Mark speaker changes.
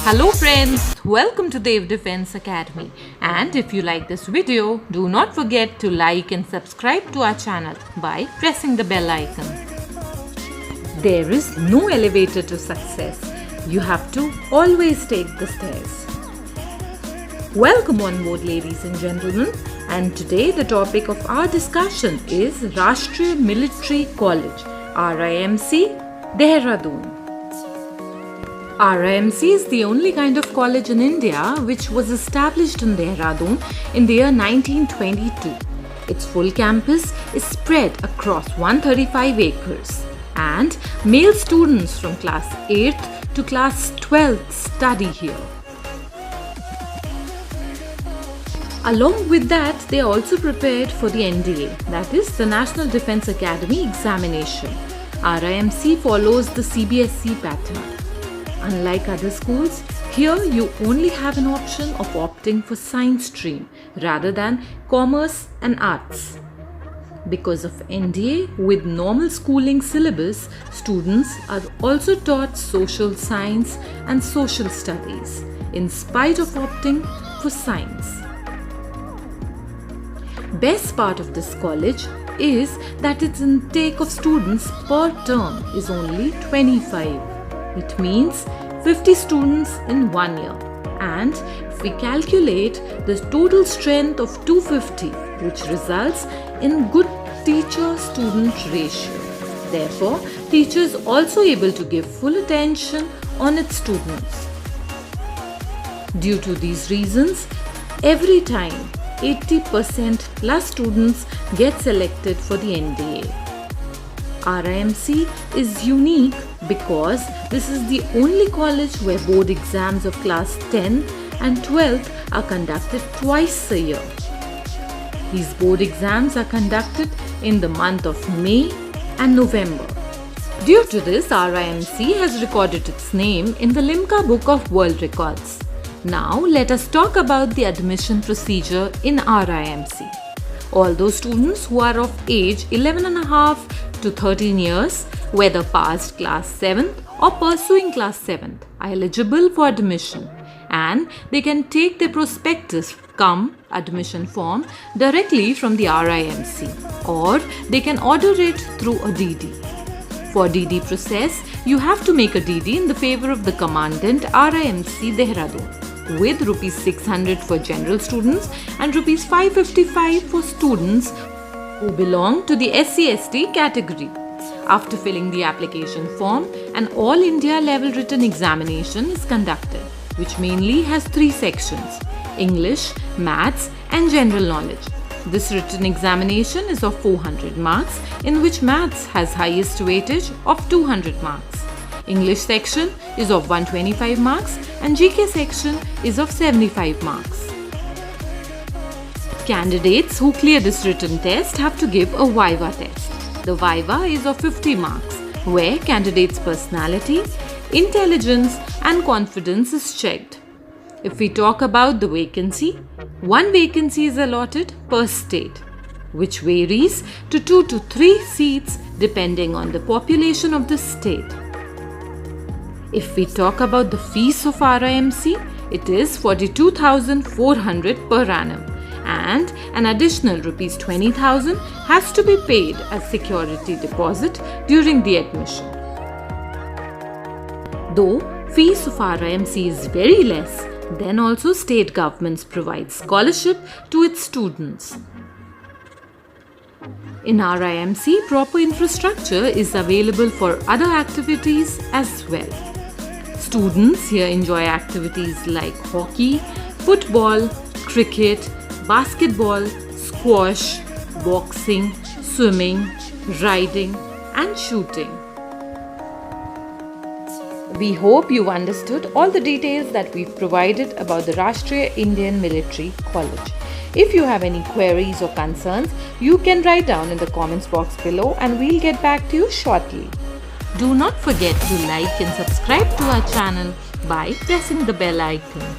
Speaker 1: Hello friends, welcome to Dev Defense Academy, and if you like this video, do not forget to like and subscribe to our channel by pressing the bell icon. There is no elevator to success. You have to always take the stairs. Welcome on board, ladies and gentlemen, and today the topic of our discussion is Rashtriya Military College, RIMC, Dehradun. RIMC is the only kind of college in India which was established in Dehradun in the year 1922. Its full campus is spread across 135 acres, and male students from class 8th to class 12th study here. Along with that, they are also prepared for the NDA, that is the National Defence Academy examination. RIMC follows the CBSE pattern. Unlike other schools, here you only have an option of opting for science stream rather than commerce and arts. Because of NDA with normal schooling syllabus, students are also taught social science and social studies in spite of opting for science. Best part of this college is that its intake of students per term is only 25. It means 50 students in 1 year, and if we calculate the total strength of 250, which results in good teacher-student ratio. Therefore, teacher is also able to give full attention on its students. Due to these reasons, every time 80% plus students get selected for the NDA. RIMC is unique because this is the only college where board exams of class 10 and 12th are conducted twice a year. These board exams are conducted in the month of May and November. Due to this, RIMC has recorded its name in the Limca Book of World Records. Now let us talk about the admission procedure in RIMC. All those students who are of age 11.5 to 13 years, whether past class 7th or pursuing class 7th, are eligible for admission, and they can take their prospectus cum admission form directly from the RIMC, or they can order it through a DD. For DD process, you have to make a DD in the favor of the Commandant RIMC Dehradun with Rs 600 for general students and Rs 555 for students who belong to the SC/ST category. After filling the application form, an all India level written examination is conducted, which mainly has 3 sections: English, Maths and General Knowledge. This written examination is of 400 marks, in which Maths has highest weightage of 200 marks. English section is of 125 marks and GK section is of 75 marks. Candidates who clear this written test have to give a Viva test. The Viva is of 50 marks, where candidates' personality, intelligence and confidence is checked. If we talk about the vacancy, 1 vacancy is allotted per state, which varies to 2 to 3 seats depending on the population of the state. If we talk about the fees of RIMC, it is 42,400 per annum, and an additional Rs 20,000 has to be paid as security deposit during the admission. Though fees of RIMC is very less, then also state governments provide scholarship to its students. In RIMC, proper infrastructure is available for other activities as well. Students here enjoy activities like hockey, football, cricket, basketball, squash, boxing, swimming, riding and shooting. We hope you've understood all the details that we've provided about the Rashtriya Indian Military College. If you have any queries or concerns, you can write down in the comments box below and we'll get back to you shortly. Do not forget to like and subscribe to our channel by pressing the bell icon.